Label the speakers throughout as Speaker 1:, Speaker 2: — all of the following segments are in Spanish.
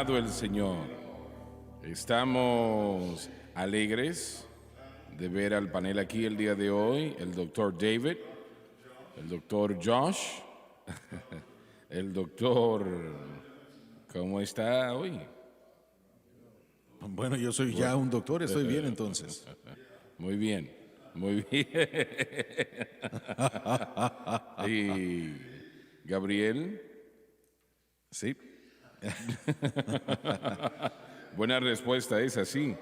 Speaker 1: Alabado el Señor. Estamos alegres de ver al panel aquí el día de hoy, el doctor David, el doctor Josh, el doctor, ¿cómo está hoy?
Speaker 2: Bueno, yo soy ya un doctor, estoy bien entonces.
Speaker 1: Muy bien, muy bien. Y Gabriel,
Speaker 2: Sí,
Speaker 1: buena respuesta es así.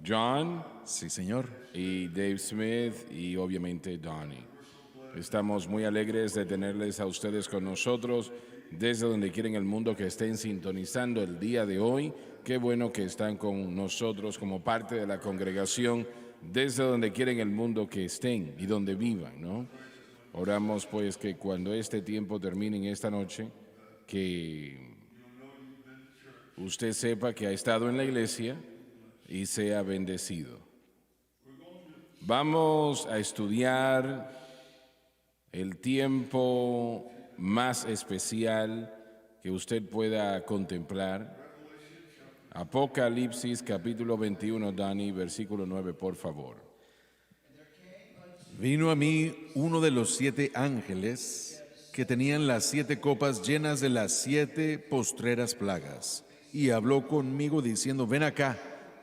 Speaker 1: John
Speaker 2: sí, señor.
Speaker 1: y Dave Smith y obviamente Donnie. Estamos muy alegres de tenerles a ustedes con nosotros desde donde quieren el mundo que estén sintonizando el día de hoy. Qué bueno que están con nosotros como parte de la congregación desde donde quieren el mundo que estén y donde vivan, ¿no? Oramos pues que cuando este tiempo termine en esta noche, que usted sepa que ha estado en la iglesia y sea bendecido. Vamos a estudiar el tiempo más especial que usted pueda contemplar. Apocalipsis capítulo 21, Dani, versículo 9, por favor.
Speaker 2: Vino a mí uno de los 7 ángeles que tenían las 7 copas llenas de las 7 postreras plagas, y habló conmigo diciendo: ven acá,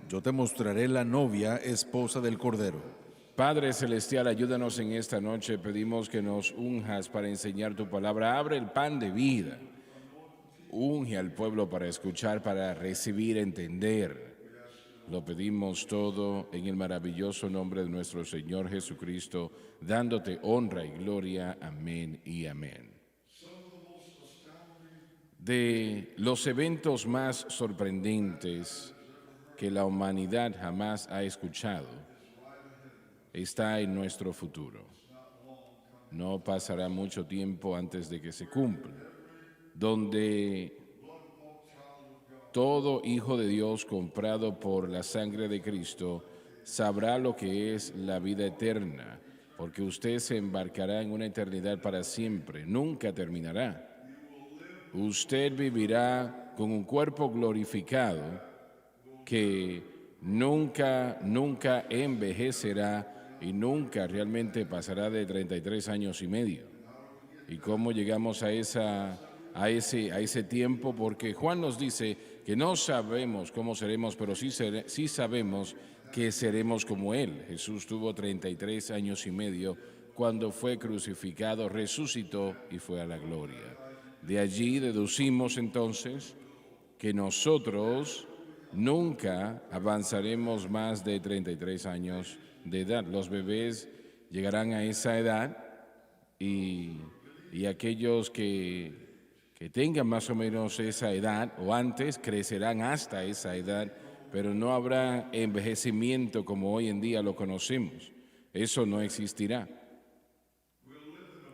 Speaker 2: yo te mostraré la novia, esposa del Cordero.
Speaker 1: Padre Celestial, ayúdanos en esta noche. Pedimos que nos unjas para enseñar tu palabra. Abre el pan de vida. Unge al pueblo para escuchar, para recibir, entender. Lo pedimos todo en el maravilloso nombre de nuestro Señor Jesucristo, dándote honra y gloria. Amén y amén. De los eventos más sorprendentes que la humanidad jamás ha escuchado, está en nuestro futuro. No pasará mucho tiempo antes de que se cumpla, donde todo hijo de Dios comprado por la sangre de Cristo sabrá lo que es la vida eterna, porque usted se embarcará en una eternidad para siempre, nunca terminará. Usted vivirá con un cuerpo glorificado que nunca envejecerá y nunca realmente pasará de 33 años y medio. ¿Y cómo llegamos a ese tiempo? Porque Juan nos dice que no sabemos cómo seremos, pero sí sabemos que seremos como Él. Jesús tuvo 33 años y medio cuando fue crucificado, resucitó y fue a la gloria. De allí deducimos entonces que nosotros nunca avanzaremos más de 33 años de edad. Los bebés llegarán a esa edad y aquellos que tengan más o menos esa edad o antes crecerán hasta esa edad, pero no habrá envejecimiento como hoy en día lo conocemos. Eso no existirá.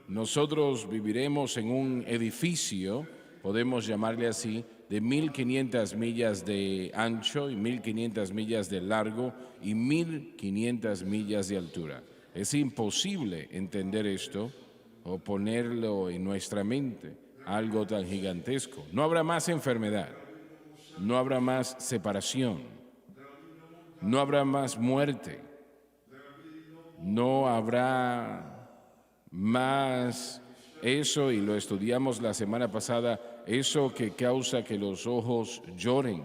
Speaker 1: Nosotros viviremos en un edificio, podemos llamarle así, de 1.500 millas de ancho y 1.500 millas de largo y 1.500 millas de altura. Es imposible entender esto o ponerlo en nuestra mente, algo tan gigantesco. No habrá más enfermedad, no habrá más separación, no habrá más muerte, no habrá más eso, y lo estudiamos la semana pasada, eso que causa que los ojos lloren.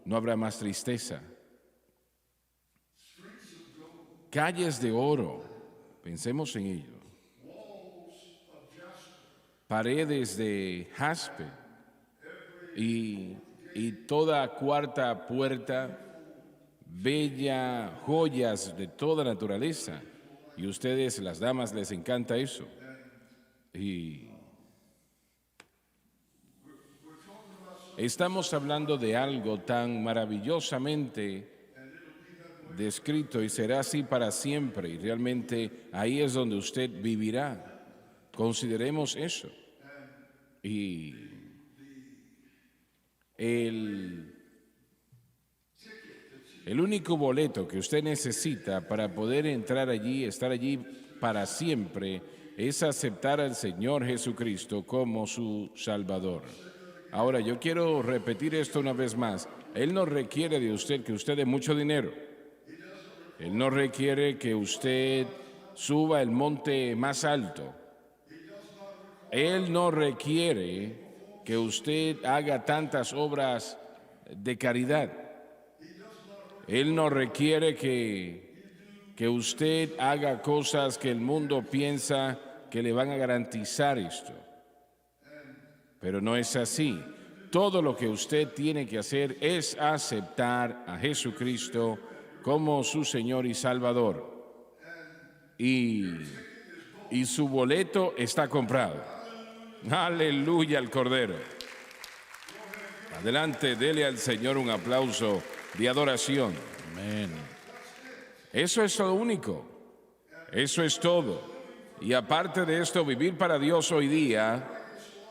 Speaker 1: No habrá más tristeza. Calles de oro, pensemos en ello. Paredes de jaspe y toda cuarta puerta, bella, joyas de toda naturaleza. Y ustedes, las damas, les encanta eso. Y estamos hablando de algo tan maravillosamente descrito y será así para siempre. Y realmente ahí es donde usted vivirá. Consideremos eso. Y el único boleto que usted necesita para poder entrar allí, estar allí para siempre, es aceptar al Señor Jesucristo como su Salvador. Ahora, yo quiero repetir esto una vez más. Él no requiere de usted que usted dé mucho dinero. Él no requiere que usted suba el monte más alto. Él no requiere que usted haga tantas obras de caridad. Él no requiere que usted haga cosas que el mundo piensa que le van a garantizar esto. Pero no es así. Todo lo que usted tiene que hacer es aceptar a Jesucristo como su Señor y Salvador. Y su boleto está comprado. Aleluya al Cordero. Adelante, dele al Señor un aplauso de adoración.
Speaker 2: Amén.
Speaker 1: Eso es lo único. Eso es todo. Y aparte de esto, vivir para Dios hoy día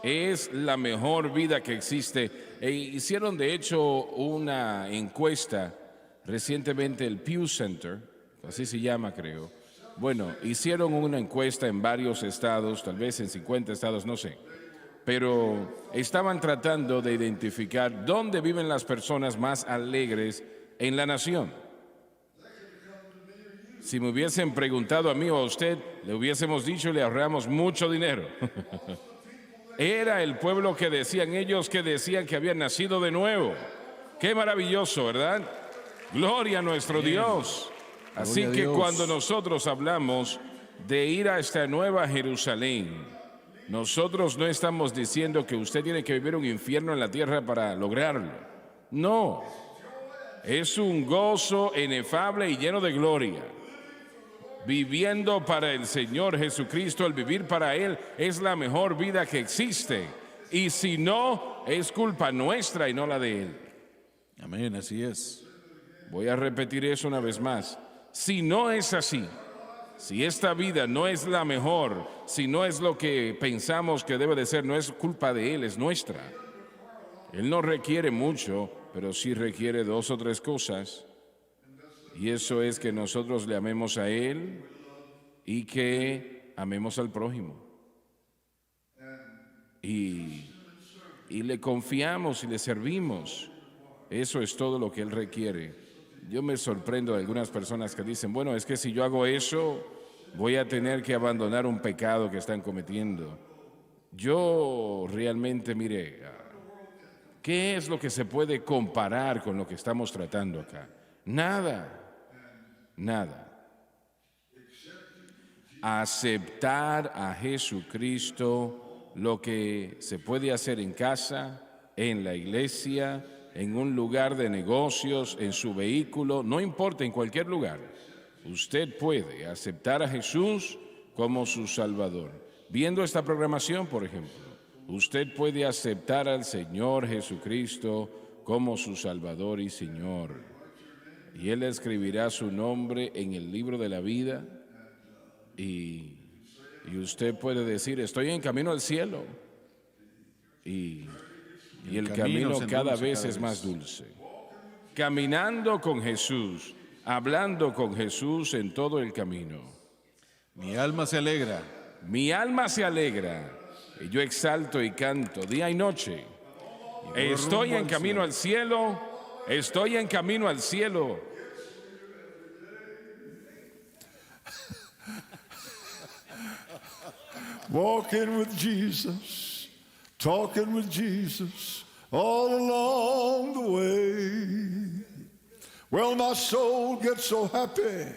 Speaker 1: es la mejor vida que existe. Hicieron de hecho una encuesta recientemente, el Pew Center, así se llama creo. Bueno, hicieron una encuesta en varios estados, tal vez en 50 estados, no sé. Pero estaban tratando de identificar dónde viven las personas más alegres en la nación. Si me hubiesen preguntado a mí o a usted, le hubiésemos dicho, le ahorramos mucho dinero. Era el pueblo que decían ellos, que decían que habían nacido de nuevo. Qué maravilloso, ¿verdad? Gloria a nuestro Dios. Así que cuando nosotros hablamos de ir a esta nueva Jerusalén, nosotros no estamos diciendo que usted tiene que vivir un infierno en la tierra para lograrlo. No, es un gozo inefable y lleno de gloria. Viviendo para el Señor Jesucristo, el vivir para Él es la mejor vida que existe. Y si no, es culpa nuestra y no la de Él.
Speaker 2: Amén, así es.
Speaker 1: Voy a repetir eso una vez más. Si no es así, si esta vida no es la mejor, si no es lo que pensamos que debe de ser, no es culpa de Él, es nuestra. Él no requiere mucho, pero sí requiere 2 o 3 cosas. Y eso es que nosotros le amemos a Él y que amemos al prójimo. Y le confiamos y le servimos. Eso es todo lo que Él requiere. Yo me sorprendo de algunas personas que dicen, bueno, es que si yo hago eso, voy a tener que abandonar un pecado que están cometiendo. Yo realmente, mire, ¿qué es lo que se puede comparar con lo que estamos tratando acá? Nada. Aceptar a Jesucristo, lo que se puede hacer en casa, en la iglesia, en un lugar de negocios, en su vehículo, no importa, en cualquier lugar. Usted puede aceptar a Jesús como su Salvador. Viendo esta programación, por ejemplo, usted puede aceptar al Señor Jesucristo como su Salvador y Señor. Y Él escribirá su nombre en el libro de la vida y usted puede decir, estoy en camino al cielo. Y el camino cada vez es más dulce. Caminando con Jesús, hablando con Jesús en todo el camino.
Speaker 2: Mi alma se alegra.
Speaker 1: Mi alma se alegra. Y yo exalto y canto día y noche. Estoy en camino al cielo. Estoy en camino al cielo.
Speaker 3: Walking with Jesus, talking with Jesus, all along the way. Well, my soul gets so happy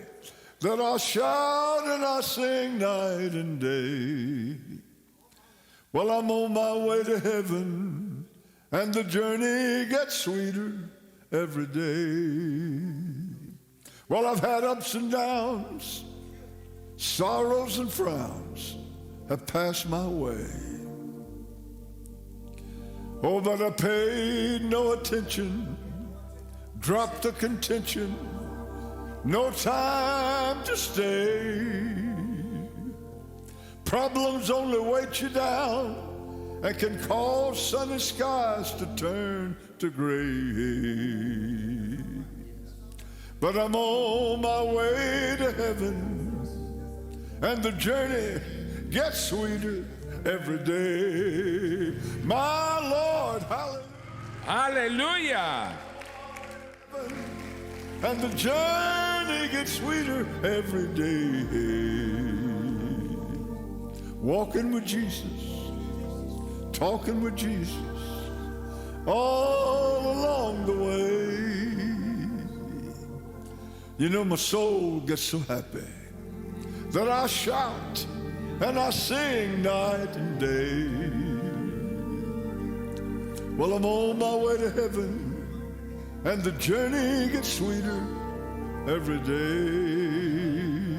Speaker 3: that I shout and I sing night and day. Well, I'm on my way to heaven, and the journey gets sweeter every day. Well, I've had ups and downs, sorrows and frowns have passed my way. Oh, but I paid no attention, dropped the contention, no time to stay. Problems only weight you down and can cause sunny skies to turn to gray. But I'm on my way to heaven, and the journey gets sweeter every day. My Lord Lord. Hallelujah.
Speaker 1: Aleluya.
Speaker 3: And the journey gets sweeter every day. Walking with Jesus, talking with Jesus, all along the way. You know, my soul gets so happy that I shout and I sing night and day. Well, I'm on my way to heaven, and the journey gets sweeter every day.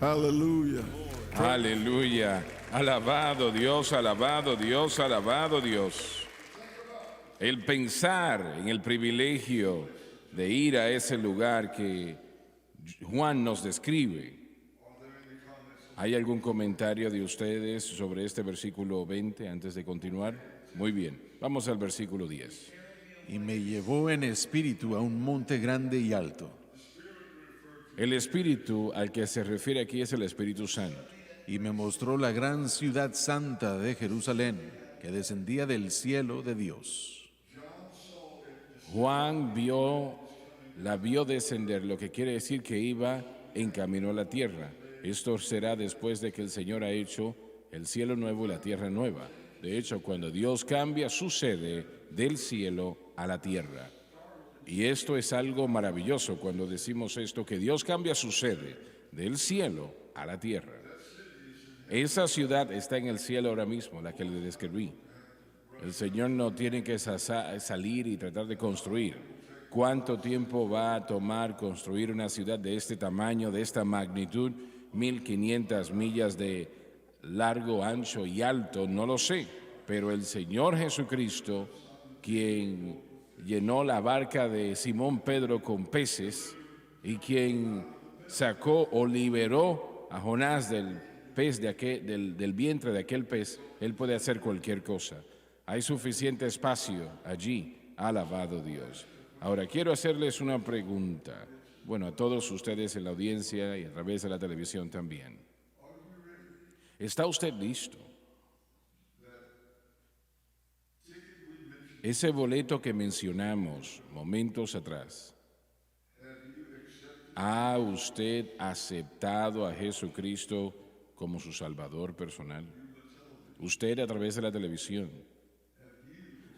Speaker 3: Hallelujah.
Speaker 1: Aleluya. Alabado Dios, alabado Dios, alabado Dios. El pensar en el privilegio de ir a ese lugar que Juan nos describe. ¿Hay algún comentario de ustedes sobre este versículo 20 antes de continuar? Muy bien, vamos al versículo 10.
Speaker 2: Y me llevó en espíritu a un monte grande y alto.
Speaker 1: El espíritu al que se refiere aquí es el Espíritu Santo.
Speaker 2: Y me mostró la gran ciudad santa de Jerusalén, que descendía del cielo de Dios.
Speaker 1: Juan la vio descender, lo que quiere decir que iba en camino a la tierra. Esto será después de que el Señor ha hecho el cielo nuevo y la tierra nueva. De hecho, cuando Dios cambia su sede del cielo a la tierra. Y esto es algo maravilloso cuando decimos esto, que Dios cambia su sede del cielo a la tierra. Esa ciudad está en el cielo ahora mismo, la que le describí. El Señor no tiene que salir y tratar de construir. ¿Cuánto tiempo va a tomar construir una ciudad de este tamaño, de esta magnitud? 1500 millas de largo, ancho y alto, no lo sé. Pero el Señor Jesucristo, quien llenó la barca de Simón Pedro con peces y quien sacó o liberó a Jonás del pez del vientre de aquel pez, él puede hacer cualquier cosa. Hay suficiente espacio allí, alabado Dios. Ahora quiero hacerles una pregunta, bueno, a todos ustedes en la audiencia y a través de la televisión también. ¿Está usted listo? Ese boleto que mencionamos momentos atrás, ¿ha usted aceptado a Jesucristo como su Salvador personal? Usted a través de la televisión,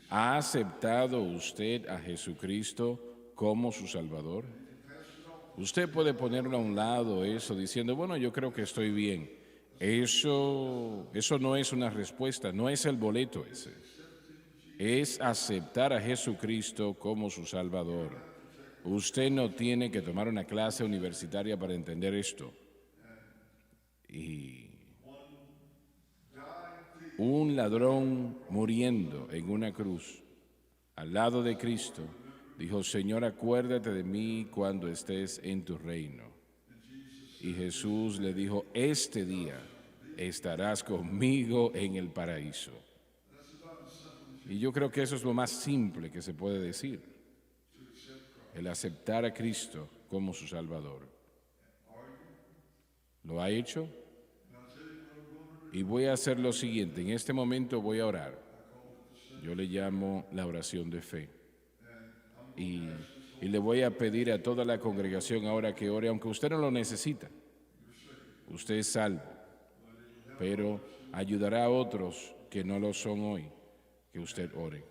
Speaker 1: ¿ha aceptado usted a Jesucristo como su Salvador? Usted puede ponerlo a un lado eso diciendo, bueno, yo creo que estoy bien. Eso no es una respuesta, no es el boleto ese. Es aceptar a Jesucristo como su Salvador. Usted no tiene que tomar una clase universitaria para entender esto. Y un ladrón muriendo en una cruz al lado de Cristo dijo, Señor, acuérdate de mí cuando estés en tu reino. Y Jesús le dijo, este día estarás conmigo en el paraíso. Y yo creo que eso es lo más simple que se puede decir, el aceptar a Cristo como su Salvador. ¿Lo ha hecho? Y voy a hacer lo siguiente, en este momento voy a orar. Yo le llamo la oración de fe. Y le voy a pedir a toda la congregación ahora que ore, aunque usted no lo necesita. Usted es salvo, pero ayudará a otros que no lo son hoy, que usted ore.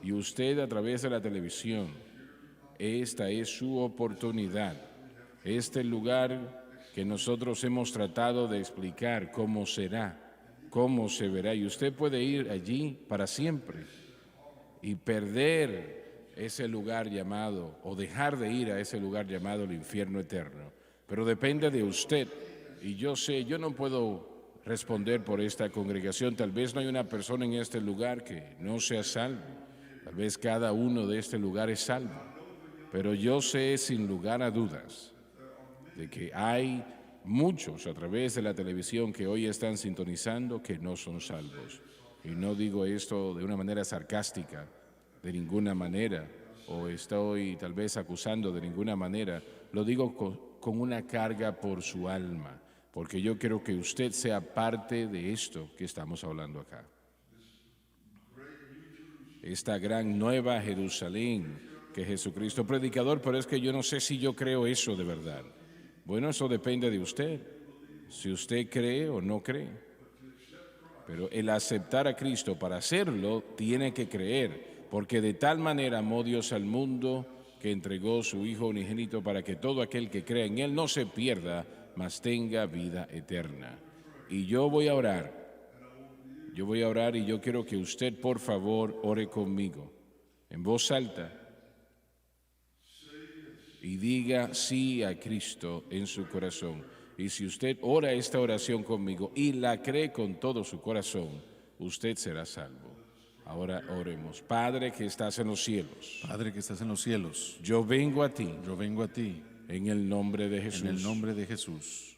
Speaker 1: Y usted a través de la televisión, esta es su oportunidad. Este lugar que nosotros hemos tratado de explicar cómo será, cómo se verá. Y usted puede ir allí para siempre y perder ese lugar llamado, o dejar de ir a ese lugar llamado el infierno eterno. Pero depende de usted. Y yo sé, yo no puedo responder por esta congregación. Tal vez no hay una persona en este lugar que no sea salvo. Tal vez cada uno de este lugar es salvo. Pero yo sé sin lugar a dudas de que hay muchos a través de la televisión que hoy están sintonizando que no son salvos. Y no digo esto de una manera sarcástica, de ninguna manera, o estoy tal vez acusando de ninguna manera. Lo digo con una carga por su alma, porque yo quiero que usted sea parte de esto que estamos hablando acá. esta gran nueva Jerusalén que Jesucristo predicador, pero es que yo no sé si yo creo eso de verdad. Bueno, eso depende de usted, si usted cree o no cree. Pero el aceptar a Cristo para hacerlo tiene que creer, porque de tal manera amó Dios al mundo que entregó su Hijo unigénito para que todo aquel que crea en Él no se pierda, mas tenga vida eterna. Y yo voy a orar y yo quiero que usted por favor ore conmigo en voz alta y diga sí a Cristo en su corazón. Y si usted ora esta oración conmigo y la cree con todo su corazón, usted será salvo. Ahora oremos. Padre que estás en los cielos,
Speaker 2: Padre que estás en los cielos,
Speaker 1: yo vengo a ti
Speaker 2: yo vengo a ti
Speaker 1: en el nombre de Jesús.
Speaker 2: en el nombre de Jesús.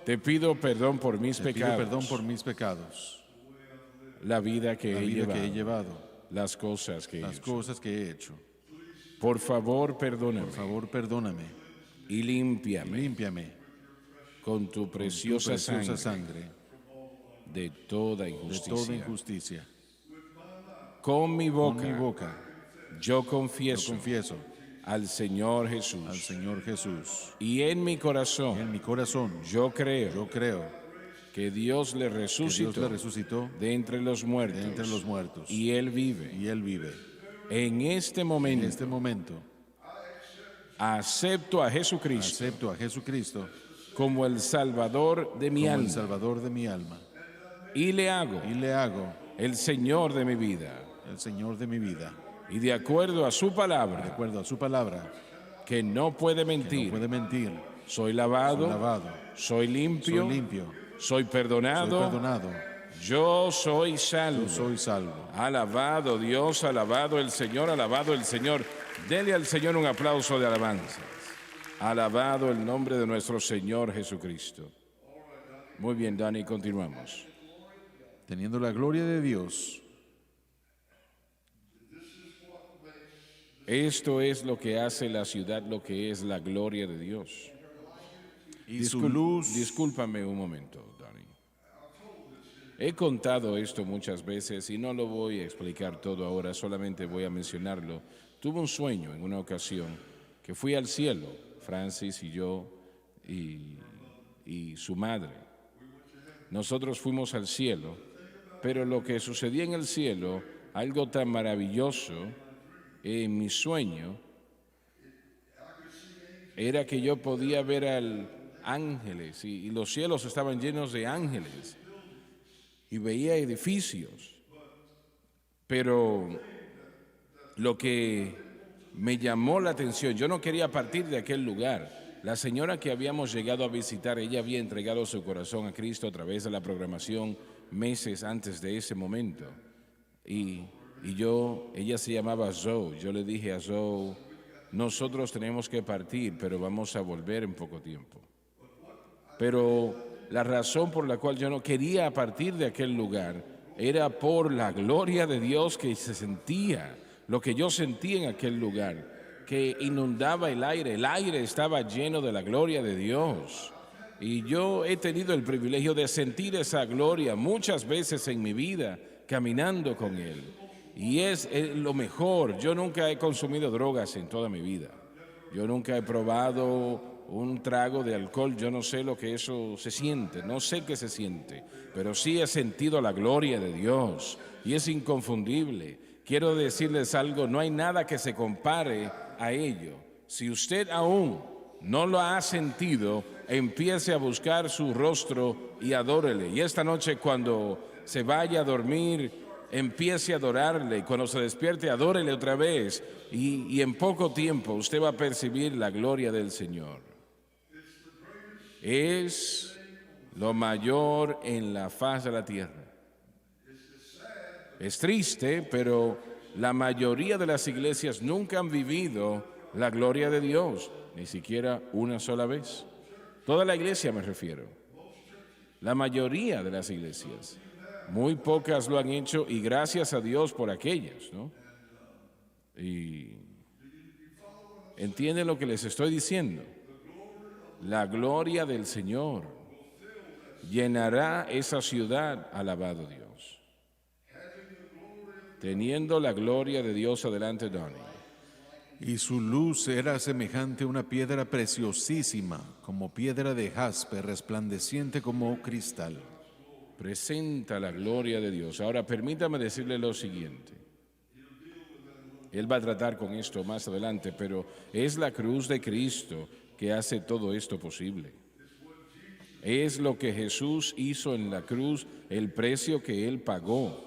Speaker 1: Te pido perdón por mis
Speaker 2: Te pido
Speaker 1: pecados,
Speaker 2: perdón por mis pecados,
Speaker 1: la vida que
Speaker 2: la
Speaker 1: he
Speaker 2: vida
Speaker 1: llevado,
Speaker 2: que he llevado,
Speaker 1: las cosas que he
Speaker 2: las
Speaker 1: hecho.
Speaker 2: cosas que he hecho.
Speaker 1: Por favor, perdóname
Speaker 2: Por favor, perdóname
Speaker 1: y
Speaker 2: y
Speaker 1: límpiame
Speaker 2: límpiame
Speaker 1: con tu
Speaker 2: con tu
Speaker 1: preciosa
Speaker 2: preciosa
Speaker 1: sangre
Speaker 2: sangre
Speaker 1: de toda
Speaker 2: de
Speaker 1: injusticia.
Speaker 2: toda injusticia.
Speaker 1: Con mi
Speaker 2: Con
Speaker 1: boca,
Speaker 2: mi boca
Speaker 1: yo
Speaker 2: yo
Speaker 1: confieso
Speaker 2: confieso
Speaker 1: al Señor Jesús.
Speaker 2: al Señor Jesús.
Speaker 1: Y en mi
Speaker 2: Y
Speaker 1: corazón
Speaker 2: en mi corazón
Speaker 1: yo creo
Speaker 2: yo creo
Speaker 1: que Dios le
Speaker 2: que Dios
Speaker 1: resucitó
Speaker 2: le resucitó
Speaker 1: de entre los muertos.
Speaker 2: de entre los muertos.
Speaker 1: Y Él vive.
Speaker 2: Y Él vive.
Speaker 1: En este
Speaker 2: En
Speaker 1: momento
Speaker 2: este momento
Speaker 1: acepto a Jesucristo
Speaker 2: acepto a Jesucristo
Speaker 1: como el Salvador de mi
Speaker 2: como el
Speaker 1: alma
Speaker 2: Salvador de mi alma
Speaker 1: y le hago
Speaker 2: y le hago
Speaker 1: el Señor de mi vida.
Speaker 2: el Señor de mi vida.
Speaker 1: Y de acuerdo a su
Speaker 2: De
Speaker 1: palabra,
Speaker 2: acuerdo a su palabra,
Speaker 1: que no puede
Speaker 2: que
Speaker 1: mentir,
Speaker 2: no puede mentir,
Speaker 1: soy lavado,
Speaker 2: soy lavado,
Speaker 1: soy limpio,
Speaker 2: soy limpio,
Speaker 1: soy
Speaker 2: soy
Speaker 1: perdonado,
Speaker 2: perdonado,
Speaker 1: yo soy salvo.
Speaker 2: yo soy salvo.
Speaker 1: Alabado Dios, alabado el Señor, alabado el Señor. Dele al Señor un aplauso de alabanza. Alabado el nombre de nuestro Señor Jesucristo. Muy bien, Dani, continuamos.
Speaker 2: Teniendo la gloria de Dios,
Speaker 1: Esto es lo que hace la ciudad, lo que es la gloria de Dios.
Speaker 2: y su luz,
Speaker 1: Discúlpame un momento, Dani. He contado esto muchas veces y no lo voy a explicar todo ahora, solamente voy a mencionarlo. Tuve un sueño en una ocasión que fui al cielo, Francis y yo y su madre. Nosotros fuimos al cielo, pero lo que sucedía en el cielo, algo tan maravilloso en mi sueño, era que yo podía ver ángeles y los cielos estaban llenos de ángeles y veía edificios. Pero lo que me llamó la atención, yo no quería partir de aquel lugar. La señora que habíamos llegado a visitar, ella había entregado su corazón a Cristo a través de la programación meses antes de ese momento. Ella se llamaba Zoe. Yo le dije a Zoe, nosotros tenemos que partir, pero vamos a volver en poco tiempo. Pero la razón por la cual yo no quería partir de aquel lugar era por la gloria de Dios que se sentía, lo que yo sentía en aquel lugar, que inundaba el aire estaba lleno de la gloria de Dios. Y yo he tenido el privilegio de sentir esa gloria muchas veces en mi vida, caminando con Él. Y es lo mejor. Yo nunca he consumido drogas en toda mi vida. Yo nunca he probado un trago de alcohol. Yo no sé lo que eso se siente. No sé qué se siente. Pero sí he sentido la gloria de Dios. Y es inconfundible. Quiero decirles algo. No hay nada que se compare a ello. Si usted aún no lo ha sentido, empiece a buscar su rostro y adórele. Y esta noche cuando se vaya a dormir, empiece a adorarle, y cuando se despierte, adórele otra vez, y en poco tiempo usted va a percibir la gloria del Señor. Es lo mayor en la faz de la tierra. Es triste, pero la mayoría de las iglesias nunca han vivido la gloria de Dios, ni siquiera una sola vez. Toda la iglesia me refiero. La mayoría de las iglesias. Muy pocas lo han hecho y gracias a Dios por aquellas, ¿no? Y ¿entienden lo que les estoy diciendo? La gloria del Señor llenará esa ciudad, alabado Dios. teniendo la gloria de Dios. Adelante, Donnie.
Speaker 2: Y su luz era semejante a una piedra preciosísima, como piedra de jaspe, resplandeciente como cristal.
Speaker 1: Presenta la gloria de Dios. Ahora permítame decirle lo siguiente. Él va a tratar con esto más adelante, pero es la cruz de Cristo que hace todo esto posible. Es lo que Jesús hizo en la cruz, el precio que Él pagó,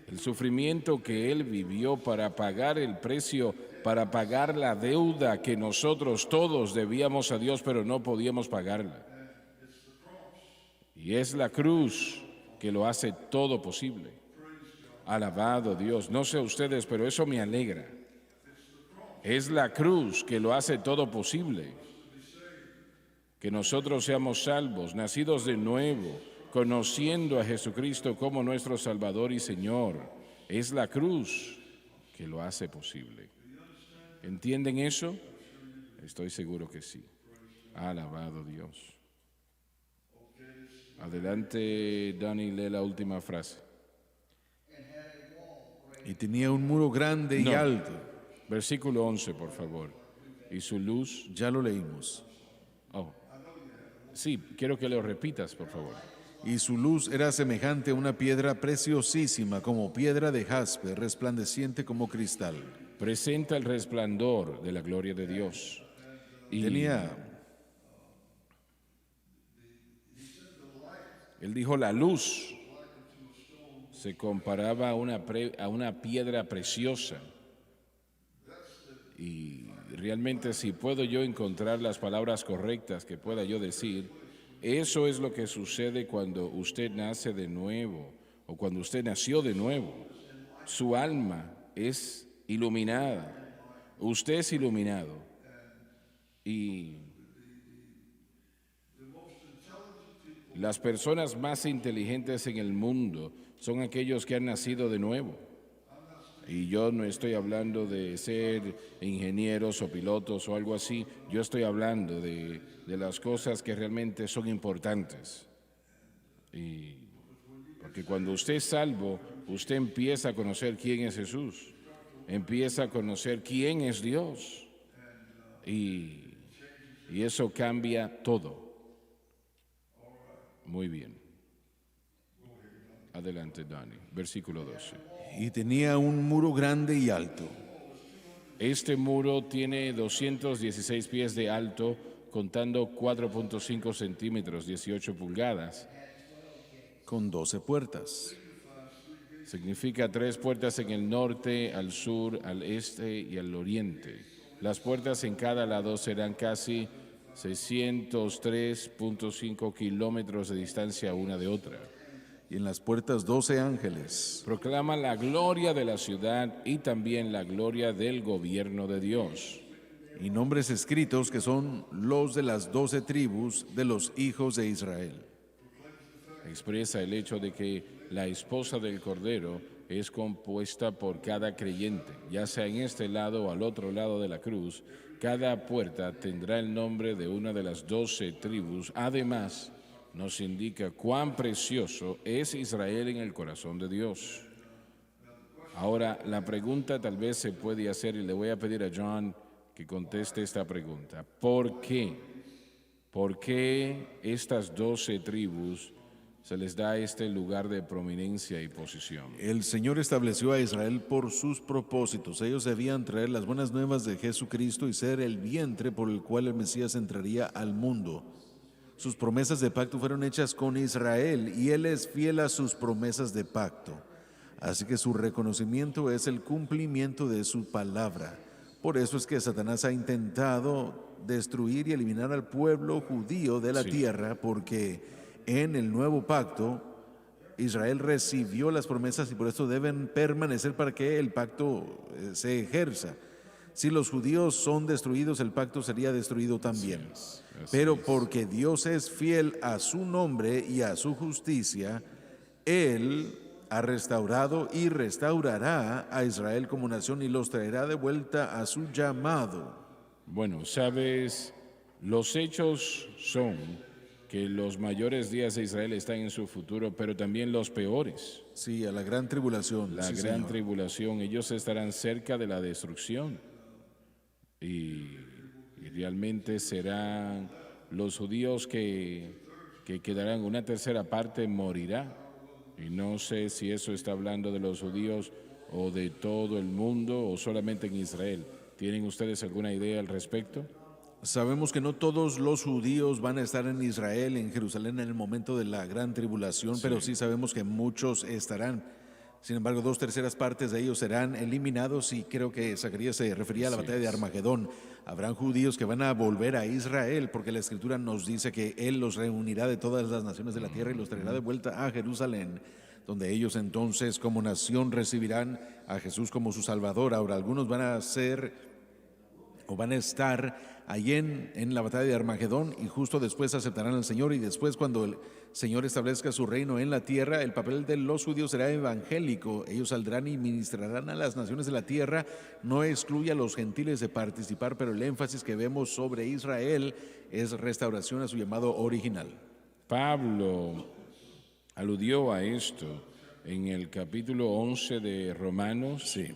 Speaker 1: el sufrimiento que Él vivió para pagar el precio, para pagar la deuda que nosotros todos debíamos a Dios, pero no podíamos pagarla. Y es la cruz que lo hace todo posible. Alabado Dios. No sé ustedes, pero eso me alegra. Es la cruz que lo hace todo posible. Que nosotros seamos salvos, nacidos de nuevo, conociendo a Jesucristo como nuestro Salvador y Señor. Es la cruz que lo hace posible. ¿Entienden eso? Estoy seguro que sí. Alabado Dios. Adelante, Dani, lee la última frase.
Speaker 2: Y tenía un muro grande y
Speaker 1: No.
Speaker 2: alto.
Speaker 1: Versículo 11, por favor. Y su luz.
Speaker 2: Ya lo leímos.
Speaker 1: Oh. Sí, quiero que lo repitas, por favor.
Speaker 2: Y su luz era semejante a una piedra preciosísima, como piedra de jaspe, resplandeciente como cristal.
Speaker 1: Presenta el resplandor de la gloria de Dios. Y él dijo, la luz se comparaba a una piedra preciosa. Y realmente, si puedo yo encontrar las palabras correctas que pueda yo decir, eso es lo que sucede cuando usted nace de nuevo o cuando usted nació de nuevo. Su alma es iluminada, usted es iluminado. Y las personas más inteligentes en el mundo son aquellos que han nacido de nuevo. Y yo no estoy hablando de ser ingenieros o pilotos o algo así, yo estoy hablando de las cosas que realmente son importantes. Y porque cuando usted es salvo, usted empieza a conocer quién es Jesús, empieza a conocer quién es Dios. Y eso cambia todo. Muy bien. Adelante, Dani. Versículo 12.
Speaker 2: y tenía un muro grande y alto.
Speaker 1: Este muro tiene 216 pies de alto, contando 4.5 centímetros, 18 pulgadas.
Speaker 2: Con 12 puertas.
Speaker 1: Significa 3 puertas en el norte, al sur, al este y al oriente. Las puertas en cada lado serán casi 603.5 kilómetros de distancia una de otra.
Speaker 2: Y en las puertas 12 ángeles.
Speaker 1: Proclama la gloria de la ciudad y también la gloria del gobierno de Dios.
Speaker 2: Y nombres escritos que son los de las 12 tribus de los hijos de Israel.
Speaker 1: Expresa el hecho de que la esposa del Cordero es compuesta por cada creyente, ya sea en este lado o al otro lado de la cruz. Cada puerta tendrá el nombre de una de las 12 tribus. Además, nos indica cuán precioso es Israel en el corazón de Dios. Ahora, la pregunta tal vez se puede hacer, y le voy a pedir a John que conteste esta pregunta. ¿Por qué? ¿Por qué estas 12 tribus se les da este lugar de prominencia y posición?
Speaker 2: El Señor estableció a Israel por sus propósitos. Ellos debían traer las buenas nuevas de Jesucristo y ser el vientre por el cual el Mesías entraría al mundo. Sus promesas de pacto fueron hechas con Israel y Él es fiel a sus promesas de pacto. Así que su reconocimiento es el cumplimiento de su palabra. Por eso es que Satanás ha intentado destruir y eliminar al pueblo judío de la tierra, porque en el nuevo pacto Israel recibió las promesas y por eso deben permanecer para que el pacto se ejerza. Si los judíos son destruidos, el pacto sería destruido también. Pero porque Dios es fiel a su nombre y a su justicia, Él ha restaurado y restaurará a Israel como nación y los traerá de vuelta a su llamado.
Speaker 1: Bueno, sabes, los hechos son que los mayores días de Israel están en su futuro, pero también los peores.
Speaker 2: Sí, a la gran tribulación.
Speaker 1: La
Speaker 2: sí,
Speaker 1: gran
Speaker 2: señor.
Speaker 1: tribulación, ellos estarán cerca de la destrucción. Y realmente serán los judíos que quedarán, una tercera parte morirá. Y no sé si eso está hablando de los judíos o de todo el mundo o solamente en Israel. ¿Tienen ustedes alguna idea al respecto?
Speaker 2: Sabemos que no todos los judíos van a estar en Israel, en Jerusalén, en el momento de la gran tribulación, pero sí sabemos que muchos estarán. Sin embargo, 2/3 partes de ellos serán eliminados y creo que Zacarías se refería a la batalla de Armagedón. Habrán judíos que van a volver a Israel porque la Escritura nos dice que Él los reunirá de todas las naciones de la tierra y los traerá de vuelta a Jerusalén, donde ellos entonces como nación recibirán a Jesús como su Salvador. Ahora, algunos van a estar allí en la batalla de Armagedón y justo después aceptarán al Señor, y después cuando el Señor establezca su reino en la tierra, el papel de los judíos será evangélico. Ellos saldrán y ministrarán a las naciones de la tierra. No excluye a los gentiles de participar, pero el énfasis que vemos sobre Israel es restauración a su llamado original.
Speaker 1: Pablo aludió a esto en el capítulo 11 de Romanos,
Speaker 2: Sí.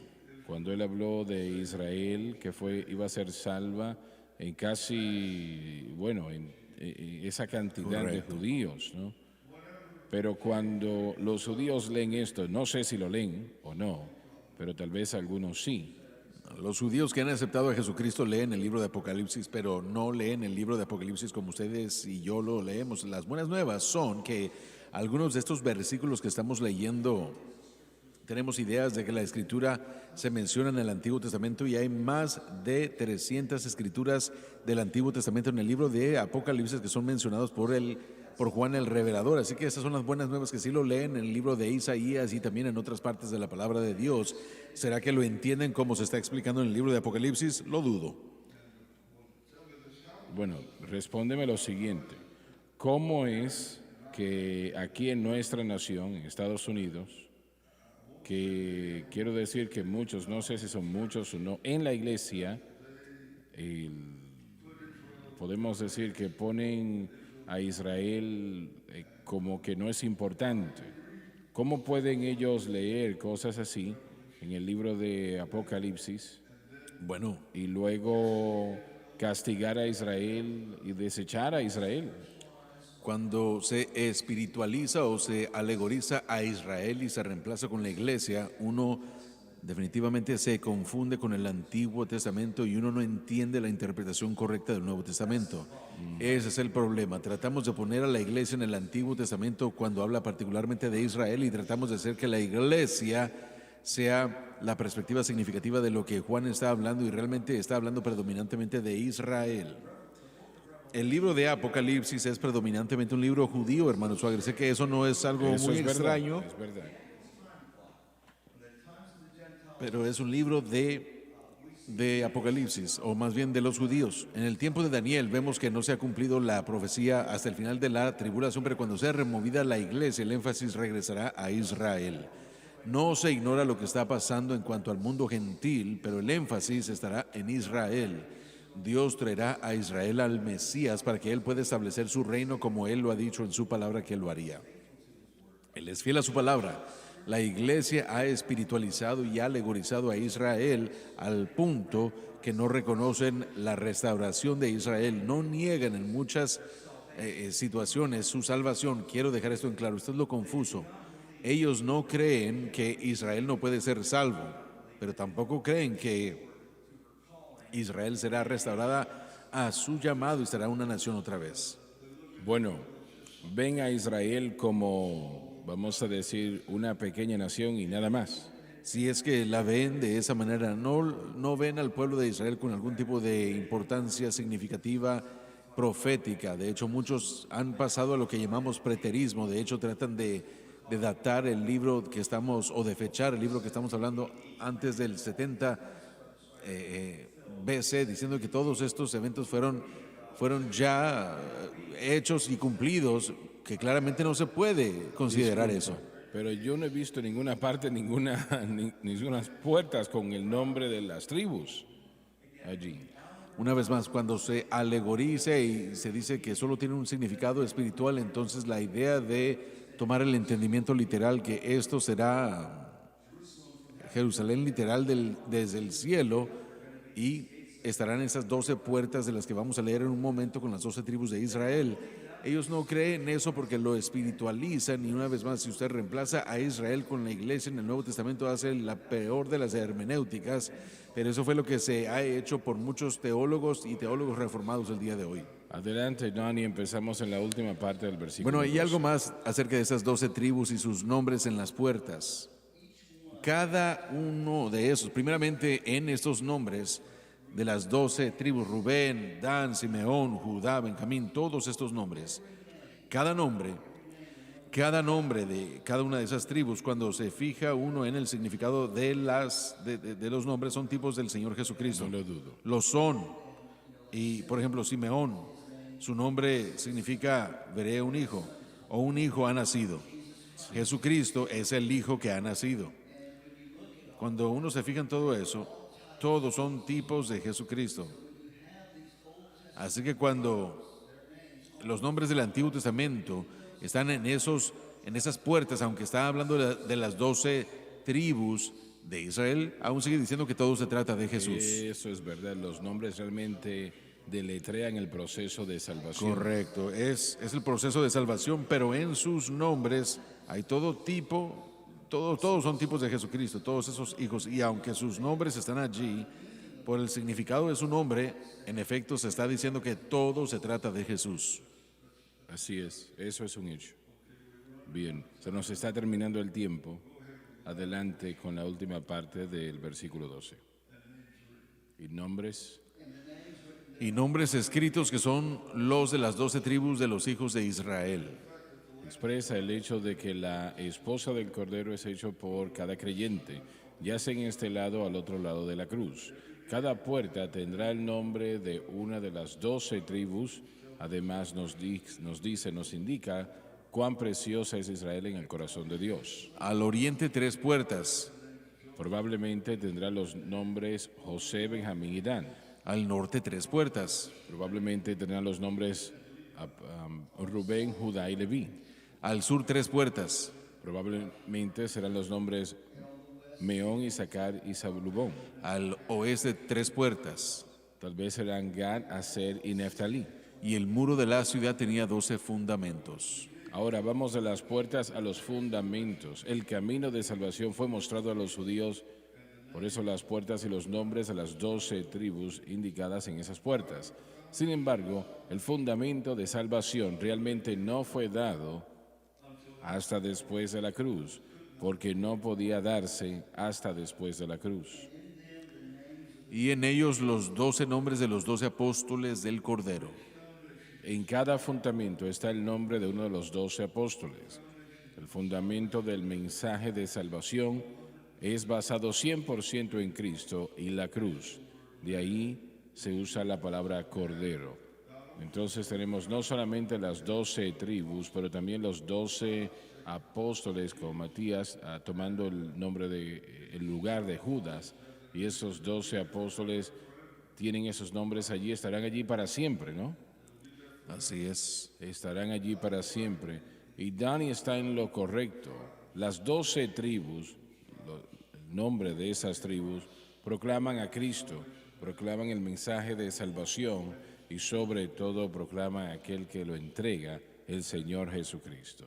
Speaker 1: cuando él habló de Israel, que iba a ser salva en casi, bueno, en esa cantidad
Speaker 2: Correcto.
Speaker 1: de judíos, ¿no? Pero cuando los judíos leen esto, no sé si lo leen o no, pero tal vez algunos sí.
Speaker 2: Los judíos que han aceptado a Jesucristo leen el libro de Apocalipsis, pero no leen el libro de Apocalipsis como ustedes y yo lo leemos. Las buenas nuevas son que algunos de estos versículos que estamos leyendo, tenemos ideas de que la Escritura se menciona en el Antiguo Testamento y hay más de 300 escrituras del Antiguo Testamento en el libro de Apocalipsis que son mencionados por Juan el Revelador. Así que esas son las buenas nuevas que sí lo leen en el libro de Isaías y también en otras partes de la palabra de Dios. ¿Será que lo entienden como se está explicando en el libro de Apocalipsis? Lo dudo.
Speaker 1: Bueno, respóndeme lo siguiente. ¿Cómo es que aquí en nuestra nación, en Estados Unidos, que quiero decir que muchos, no sé si son muchos o no, en la iglesia, podemos decir que ponen a Israel como que no es importante? ¿Cómo pueden ellos leer cosas así en el libro de Apocalipsis
Speaker 2: Bueno,
Speaker 1: y luego castigar a Israel y desechar a Israel?
Speaker 2: cuando se espiritualiza o se alegoriza a Israel y se reemplaza con la iglesia, uno definitivamente se confunde con el Antiguo Testamento y uno no entiende la interpretación correcta del Nuevo Testamento. Ese es el problema. Tratamos de poner a la iglesia en el Antiguo Testamento cuando habla particularmente de Israel y tratamos de hacer que la iglesia sea la perspectiva significativa de lo que Juan está hablando y realmente está hablando predominantemente de Israel. El libro de Apocalipsis es predominantemente un libro judío, hermano Suárez. Sé que eso no es algo
Speaker 1: Eso
Speaker 2: muy
Speaker 1: es verdad,
Speaker 2: extraño,
Speaker 1: es verdad.
Speaker 2: pero es un libro de Apocalipsis, o más bien de los judíos. En el tiempo de Daniel vemos que no se ha cumplido la profecía hasta el final de la tribulación, pero cuando sea removida la iglesia, el énfasis regresará a Israel. No se ignora lo que está pasando en cuanto al mundo gentil, pero el énfasis estará en Israel. Dios traerá a Israel al Mesías para que Él pueda establecer su reino como Él lo ha dicho en su palabra que Él lo haría. Él es fiel a su palabra. La iglesia ha espiritualizado y alegorizado a Israel al punto que no reconocen la restauración de Israel, no niegan en muchas situaciones su salvación. Quiero dejar esto en claro, esto es lo confuso. Ellos no creen que Israel no puede ser salvo, pero tampoco creen que Israel será restaurada a su llamado y será una nación otra vez.
Speaker 1: Bueno, ven a Israel como, vamos a decir, una pequeña nación y nada más.
Speaker 2: Si es que la ven de esa manera, no ven al pueblo de Israel con algún tipo de importancia significativa profética. De hecho, muchos han pasado a lo que llamamos preterismo. De hecho, tratan de datar el libro que estamos, o de fechar el libro que estamos hablando antes del 70 BC, diciendo que todos estos eventos fueron ya hechos y cumplidos, que claramente no se puede considerar eso.
Speaker 1: Pero yo no he visto en ninguna parte, ninguna puertas con el nombre de las tribus allí.
Speaker 2: Una vez más, cuando se alegoriza y se dice que solo tiene un significado espiritual, entonces la idea de tomar el entendimiento literal que esto será Jerusalén literal desde el cielo y estarán esas 12 puertas de las que vamos a leer en un momento con las 12 tribus de Israel. Ellos no creen eso porque lo espiritualizan y una vez más, si usted reemplaza a Israel con la iglesia en el Nuevo Testamento, hace la peor de las hermenéuticas, pero eso fue lo que se ha hecho por muchos teólogos y teólogos reformados el día de hoy.
Speaker 1: Adelante, Donnie, empezamos en la última parte del versículo.
Speaker 2: Bueno, y
Speaker 1: 12.
Speaker 2: algo más acerca de esas 12 tribus y sus nombres en las puertas. Cada uno de esos, primeramente en estos nombres de las 12 tribus, Rubén, Dan, Simeón, Judá, Benjamín, todos estos nombres, cada nombre de cada una de esas tribus, cuando se fija uno en el significado de los nombres, son tipos del Señor Jesucristo.
Speaker 1: No lo dudo.
Speaker 2: Lo son. Y, por ejemplo, Simeón, su nombre significa veré un hijo, o un hijo ha nacido. Jesucristo es el hijo que ha nacido. Cuando uno se fija en todo eso, todos son tipos de Jesucristo. Así que cuando los nombres del Antiguo Testamento están en esas puertas, aunque está hablando de las 12 tribus de Israel, aún sigue diciendo que todo se trata de Jesús.
Speaker 1: Eso es verdad, los nombres realmente deletrean el proceso de salvación.
Speaker 2: Correcto, es el proceso de salvación, pero en sus nombres hay todo tipo. Todos son tipos de Jesucristo, todos esos hijos, y aunque sus nombres están allí, por el significado de su nombre, en efecto se está diciendo que todo se trata de Jesús.
Speaker 1: Así es, eso es un hecho. Bien, se nos está terminando el tiempo. Adelante con la última parte del versículo 12. Y nombres.
Speaker 2: Y nombres escritos que son los de las 12 tribus de los hijos de Israel.
Speaker 1: Expresa el hecho de que la esposa del Cordero es hecho por cada creyente, ya sea en este lado o al otro lado de la cruz. Cada puerta tendrá el nombre de una de las 12 tribus. Además nos indica cuán preciosa es Israel en el corazón de Dios.
Speaker 2: Al oriente 3 puertas.
Speaker 1: Probablemente tendrá los nombres José, Benjamín y Dan.
Speaker 2: Al norte 3 puertas.
Speaker 1: Probablemente tendrán los nombres Rubén, Judá y Leví.
Speaker 2: Al sur 3 puertas.
Speaker 1: Probablemente serán los nombres Meón, Isaacar y Zabulón.
Speaker 2: Al oeste 3 puertas.
Speaker 1: Tal vez serán Gad, Aser y Neftalí.
Speaker 2: Y el muro de la ciudad tenía 12 fundamentos.
Speaker 1: Ahora vamos de las puertas a los fundamentos. El camino de salvación fue mostrado a los judíos, por eso las puertas y los nombres de las 12 tribus indicadas en esas puertas. Sin embargo, el fundamento de salvación realmente no fue dado hasta después de la cruz, porque no podía darse hasta después de la cruz.
Speaker 2: Y en ellos los 12 nombres de los 12 apóstoles del Cordero.
Speaker 1: En cada fundamento está el nombre de uno de los 12 apóstoles. El fundamento del mensaje de salvación es basado 100% en Cristo y la cruz. De ahí se usa la palabra Cordero. Entonces tenemos no solamente las 12 tribus, pero también los 12 apóstoles con Matías tomando el lugar de Judas. Y esos 12 apóstoles tienen esos nombres allí, estarán allí para siempre, ¿no?
Speaker 2: Así es.
Speaker 1: Estarán allí para siempre. Y Dani está en lo correcto. Las 12 tribus, el nombre de esas tribus, proclaman a Cristo, proclaman el mensaje de salvación y sobre todo proclaman a aquel que lo entrega, el Señor Jesucristo.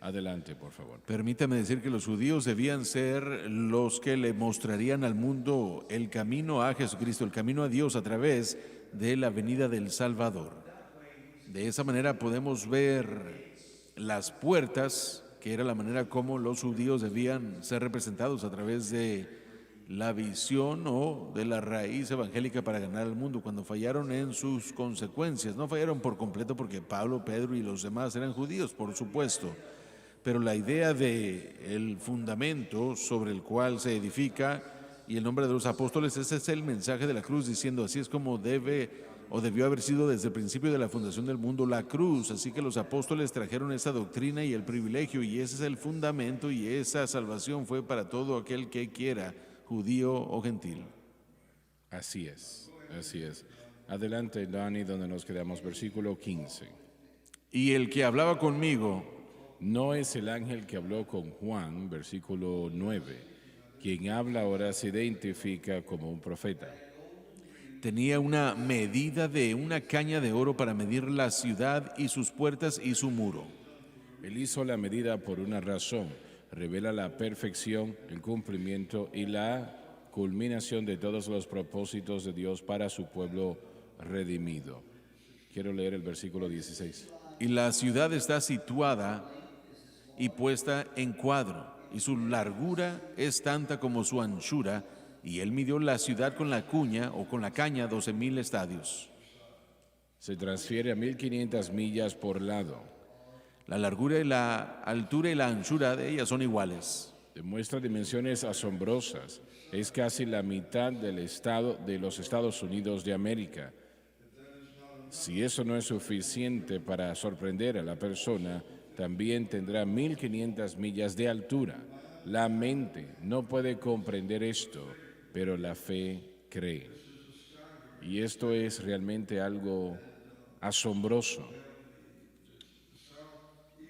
Speaker 1: Adelante, por favor.
Speaker 2: Permítame decir que los judíos debían ser los que le mostrarían al mundo el camino a Jesucristo, el camino a Dios a través de la venida del Salvador. De esa manera podemos ver las puertas, que era la manera como los judíos debían ser representados a través de la visión o de la raíz evangélica para ganar al mundo. Cuando fallaron en sus consecuencias, no fallaron por completo porque Pablo, Pedro y los demás eran judíos, por supuesto, pero la idea de el fundamento sobre el cual se edifica y el nombre de los apóstoles, ese es el mensaje de la cruz, diciendo así es como debe o debió haber sido desde el principio de la fundación del mundo la cruz. Así que los apóstoles trajeron esa doctrina y el privilegio, y ese es el fundamento, y esa salvación fue para todo aquel que quiera, judío o gentil.
Speaker 1: Así es, así es. Adelante, Dani, donde nos quedamos, versículo 15.
Speaker 2: Y el que hablaba conmigo
Speaker 1: No es el ángel que habló con Juan, versículo 9. Quien habla ahora se identifica como un profeta.
Speaker 2: tenía una medida de una caña de oro para medir la ciudad y sus puertas y su muro.
Speaker 1: Él hizo la medida por una razón. Revela la perfección, el cumplimiento y la culminación de todos los propósitos de Dios para su pueblo redimido. Quiero leer el versículo 16.
Speaker 2: Y la ciudad está situada y puesta en cuadro, y su largura es tanta como su anchura, y él midió la ciudad con la cuña o con la caña 12,000 estadios.
Speaker 1: Se transfiere a 1500 millas por lado.
Speaker 2: La largura y la altura y la anchura de ella son iguales.
Speaker 1: Demuestra dimensiones asombrosas. Es casi la mitad del estado de los Estados Unidos de América. Si eso no es suficiente para sorprender a la persona, también tendrá 1500 millas de altura. La mente no puede comprender esto, pero la fe cree. Y esto es realmente algo asombroso.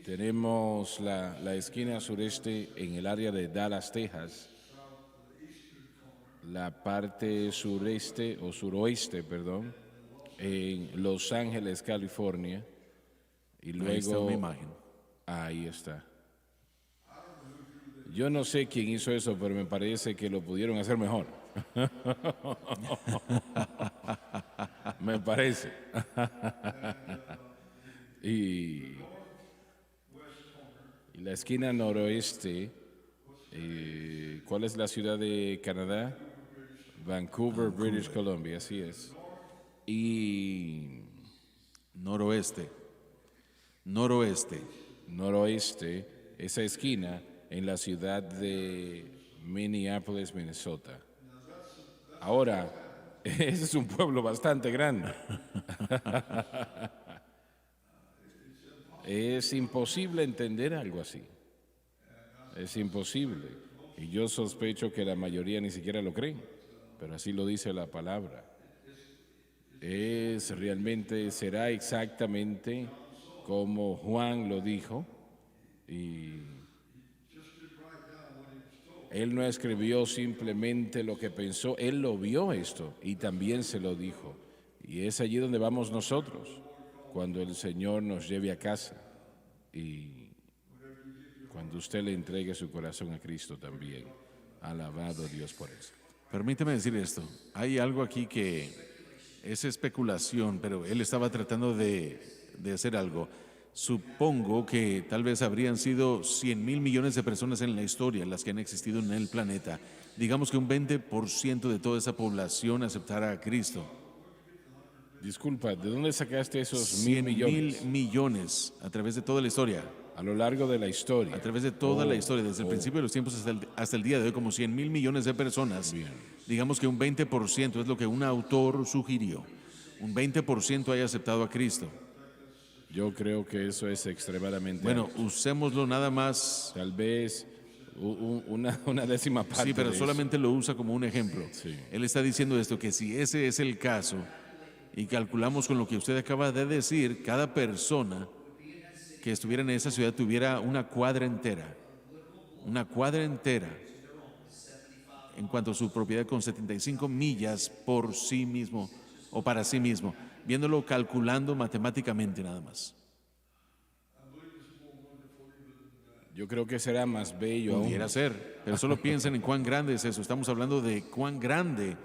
Speaker 1: Tenemos la esquina sureste en el área de Dallas, Texas, la parte sureste o suroeste, perdón, en Los Ángeles, California, y
Speaker 2: Ahí está
Speaker 1: luego
Speaker 2: una imagen.
Speaker 1: ahí está. Yo no sé quién hizo eso, pero me parece que lo pudieron hacer mejor. Me parece. y la esquina noroeste, ¿cuál es la ciudad de Canadá? Vancouver, British Columbia, así es. Y
Speaker 2: Noroeste,
Speaker 1: noroeste, esa esquina en la ciudad de Minneapolis, Minnesota. Ahora, ese es un pueblo bastante grande. Es imposible entender algo así. Es imposible. Y yo sospecho que la mayoría ni siquiera lo creen, pero así lo dice la palabra. Será exactamente como Juan lo dijo, y él no escribió simplemente lo que pensó, él lo vio esto y también se lo dijo. Y es allí donde vamos nosotros, cuando el Señor nos lleve a casa y cuando usted le entregue su corazón a Cristo también. Alabado Dios por eso.
Speaker 2: permíteme decir esto. Hay algo aquí que es especulación, pero él estaba tratando de hacer algo. Supongo que tal vez habrían sido 100,000 millones de personas en la historia las que han existido en el planeta. Digamos que un 20% de toda esa población aceptara a Cristo.
Speaker 1: Disculpa, ¿de dónde sacaste esos
Speaker 2: 100
Speaker 1: 1,000 millones?
Speaker 2: mil millones a través de toda la historia.
Speaker 1: A lo largo de la historia.
Speaker 2: A través de toda la historia, desde el principio de los tiempos hasta el día de hoy, como 100,000 millones de personas.
Speaker 1: Bien.
Speaker 2: Digamos que un 20% es lo que un autor sugirió. Un 20% haya aceptado a Cristo.
Speaker 1: Yo creo que eso es extremadamente
Speaker 2: Bueno,
Speaker 1: alto.
Speaker 2: usémoslo nada más.
Speaker 1: Tal vez una décima parte.
Speaker 2: Sí, pero
Speaker 1: de eso.
Speaker 2: solamente lo usa como un ejemplo.
Speaker 1: Sí.
Speaker 2: Él está diciendo esto, que si ese es el caso, y calculamos con lo que usted acaba de decir, cada persona que estuviera en esa ciudad tuviera una cuadra entera en cuanto a su propiedad, con 75 millas por sí mismo o para sí mismo, viéndolo calculando matemáticamente nada más.
Speaker 1: Yo creo que será más bello aún.
Speaker 2: Pudiera ser, pero solo piensen en cuán grande es eso. Estamos hablando de cuán grande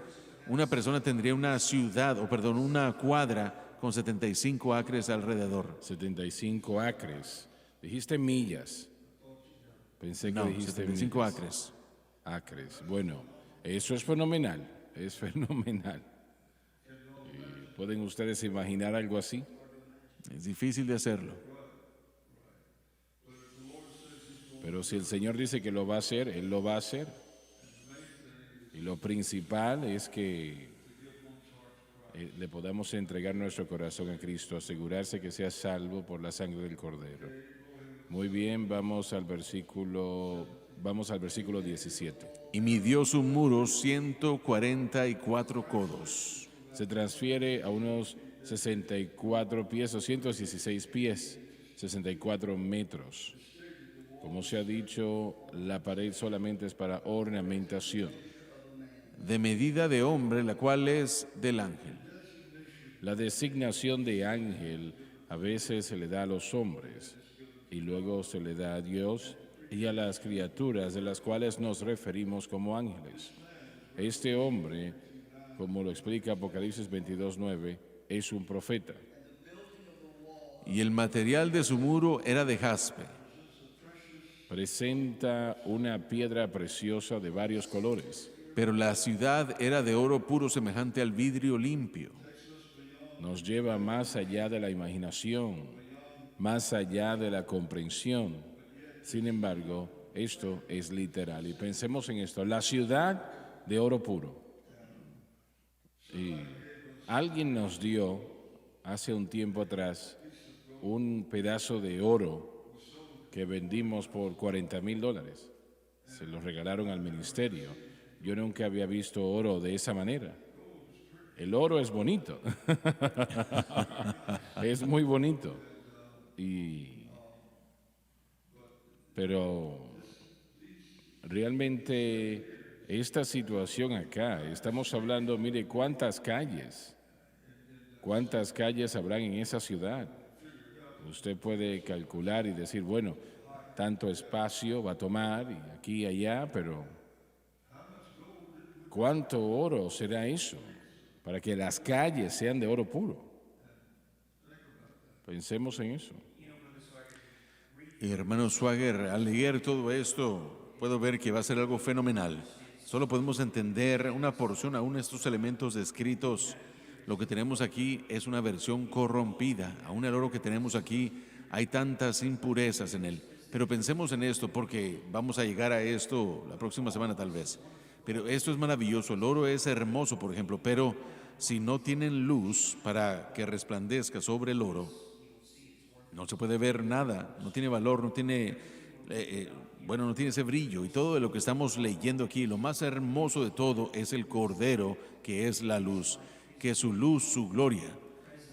Speaker 2: una persona tendría una ciudad, una cuadra con 75 acres alrededor.
Speaker 1: 75 acres. Dijiste millas. Pensé que
Speaker 2: No,
Speaker 1: dijiste
Speaker 2: 75
Speaker 1: millas.
Speaker 2: acres.
Speaker 1: Acres. Bueno, eso es fenomenal. Es fenomenal. ¿Pueden ustedes imaginar algo así?
Speaker 2: Es difícil de hacerlo.
Speaker 1: Pero si el Señor dice que lo va a hacer, Él lo va a hacer. Y lo principal es que le podamos entregar nuestro corazón a Cristo, asegurarse que sea salvo por la sangre del Cordero. Muy bien, vamos al versículo Vamos al versículo 17.
Speaker 2: Y midió su muro 144 codos.
Speaker 1: Se transfiere a unos 64 pies o 116 pies, 64 metros. Como se ha dicho, la pared solamente es para ornamentación.
Speaker 2: De medida de hombre, la cual es del ángel.
Speaker 1: La designación de ángel a veces se le da a los hombres y luego se le da a Dios y a las criaturas de las cuales nos referimos como ángeles. Este hombre, como lo explica Apocalipsis 22:9, es un profeta.
Speaker 2: Y el material de su muro era de jaspe.
Speaker 1: Presenta una piedra preciosa de varios colores.
Speaker 2: Pero la ciudad era de oro puro semejante al vidrio limpio.
Speaker 1: Nos lleva más allá de la imaginación, más allá de la comprensión. Sin embargo, esto es literal. Y pensemos en esto, la ciudad de oro puro. Y alguien nos dio hace un tiempo atrás un pedazo de oro que vendimos por $40,000. Se lo regalaron al ministerio. Yo nunca había visto oro de esa manera. El oro es bonito. Es muy bonito. Pero realmente esta situación acá, estamos hablando, mire, cuántas calles habrán en esa ciudad. Usted puede calcular y decir, bueno, tanto espacio va a tomar y aquí y allá, pero ¿cuánto oro será eso para que las calles sean de oro puro? Pensemos en eso.
Speaker 2: Y hermano Swagger, al leer todo esto, puedo ver que va a ser algo fenomenal. Solo podemos entender una porción aún de estos elementos descritos. Lo que tenemos aquí es una versión corrompida. Aún el oro que tenemos aquí, hay tantas impurezas en él. Pero pensemos en esto porque vamos a llegar a esto la próxima semana tal vez. Pero esto es maravilloso. El oro es hermoso, por ejemplo, pero si no tienen luz para que resplandezca sobre el oro, no se puede ver nada, no tiene valor, no tiene, no tiene ese brillo. Y todo de lo que estamos leyendo aquí, lo más hermoso de todo es el Cordero, que es la luz, que es su luz, su gloria.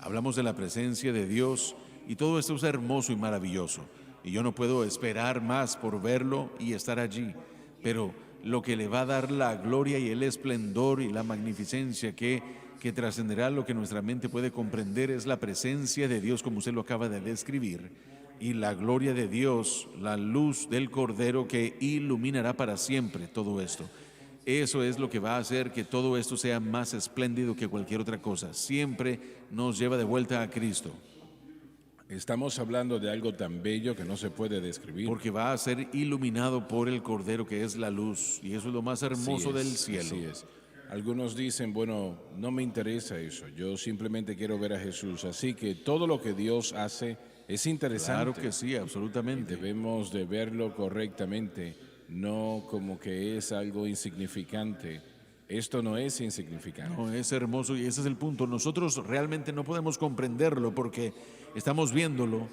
Speaker 2: Hablamos de la presencia de Dios y todo esto es hermoso y maravilloso. Y yo no puedo esperar más por verlo y estar allí. Pero lo que le va a dar la gloria y el esplendor y la magnificencia que trascenderá lo que nuestra mente puede comprender es la presencia de Dios, como usted lo acaba de describir, y la gloria de Dios, la luz del Cordero que iluminará para siempre todo esto. Eso es lo que va a hacer que todo esto sea más espléndido que cualquier otra cosa. Siempre nos lleva de vuelta a Cristo.
Speaker 1: Estamos hablando de algo tan bello que no se puede describir.
Speaker 2: Porque va a ser iluminado por el Cordero, que es la luz, y eso es lo más hermoso del cielo.
Speaker 1: Así es. Algunos dicen, bueno, no me interesa eso, yo simplemente quiero ver a Jesús. Así que todo lo que Dios hace es interesante.
Speaker 2: Claro que sí, absolutamente.
Speaker 1: Debemos de verlo correctamente, no como que es algo insignificante. Esto no es insignificante.
Speaker 2: No, es hermoso y ese es el punto. Nosotros realmente no podemos comprenderlo porque estamos viéndolo.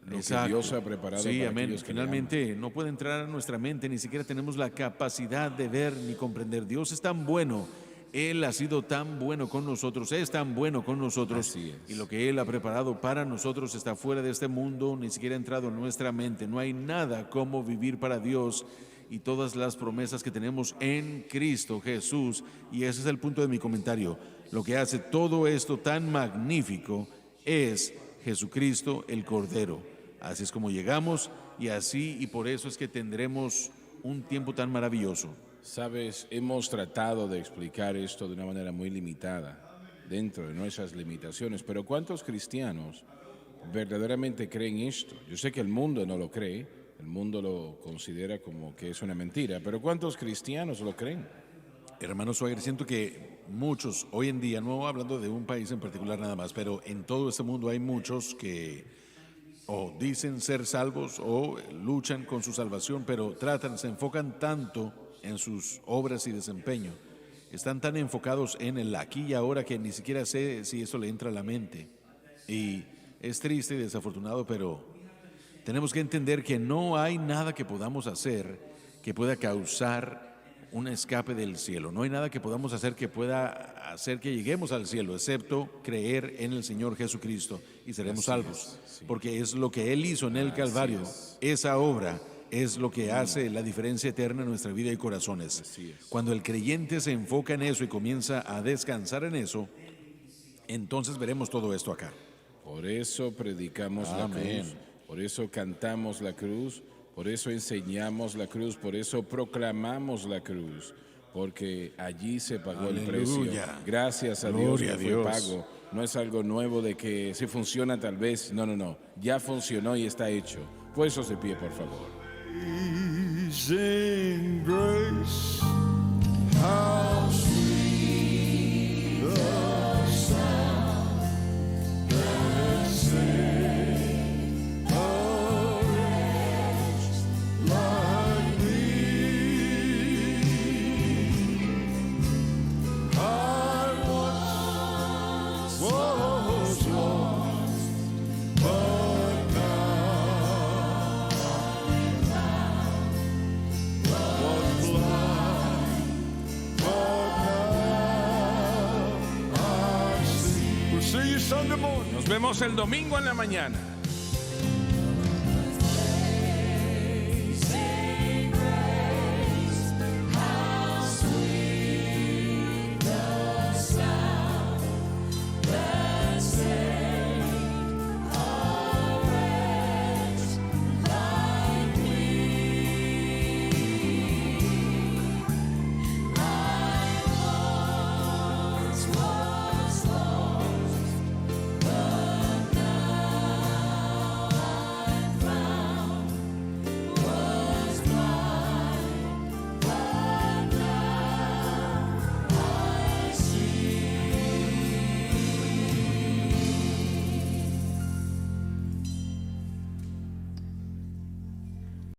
Speaker 1: Lo que Dios ha preparado
Speaker 2: sí,
Speaker 1: para
Speaker 2: amén.
Speaker 1: aquellos que
Speaker 2: Finalmente no puede entrar a nuestra mente, ni siquiera tenemos la capacidad de ver ni comprender. Dios es tan bueno, Él ha sido tan bueno con nosotros, es tan bueno con nosotros.
Speaker 1: Así es.
Speaker 2: Y lo que Él ha preparado para nosotros está fuera de este mundo, ni siquiera ha entrado en nuestra mente. No hay nada como vivir para Dios y todas las promesas que tenemos en Cristo Jesús. Y ese es el punto de mi comentario. Lo que hace todo esto tan magnífico es Jesucristo el Cordero. Así es como llegamos y así y por eso es que tendremos un tiempo tan maravilloso.
Speaker 1: Sabes, hemos tratado de explicar esto de una manera muy limitada, dentro de nuestras limitaciones, pero ¿cuántos cristianos verdaderamente creen esto? Yo sé que el mundo no lo cree, el mundo lo considera como que es una mentira, pero ¿cuántos cristianos lo creen?
Speaker 2: Hermano Swagger, siento que muchos hoy en día, no hablando de un país en particular nada más, pero en todo este mundo hay muchos que o dicen ser salvos o luchan con su salvación, pero se enfocan tanto en sus obras y desempeño, están tan enfocados en el aquí y ahora que ni siquiera sé si eso le entra a la mente. Y es triste y desafortunado, pero tenemos que entender que no hay nada que podamos hacer que pueda causar un escape del cielo. No hay nada que podamos hacer que pueda hacer que lleguemos al cielo, excepto creer en el Señor Jesucristo y seremos salvos. Porque es lo que Él hizo en el Calvario. Esa obra es lo que hace la diferencia eterna en nuestra vida y corazones. Cuando el creyente se enfoca en eso y comienza a descansar en eso, entonces veremos todo esto acá.
Speaker 1: Por eso predicamos la cruz, por eso cantamos la cruz, por eso enseñamos la cruz, por eso proclamamos la cruz, porque allí se pagó el precio. Gracias a Dios que fue pago. No es algo nuevo de que si funciona tal vez. No. Ya funcionó y está hecho. Puestos de pie, por favor.
Speaker 3: Amazing grace, how sweet the sound that saved a wretch like me. I once was lost, but now was blind, but now I see. We'll see you Sunday morning.
Speaker 1: Nos vemos el domingo en la mañana.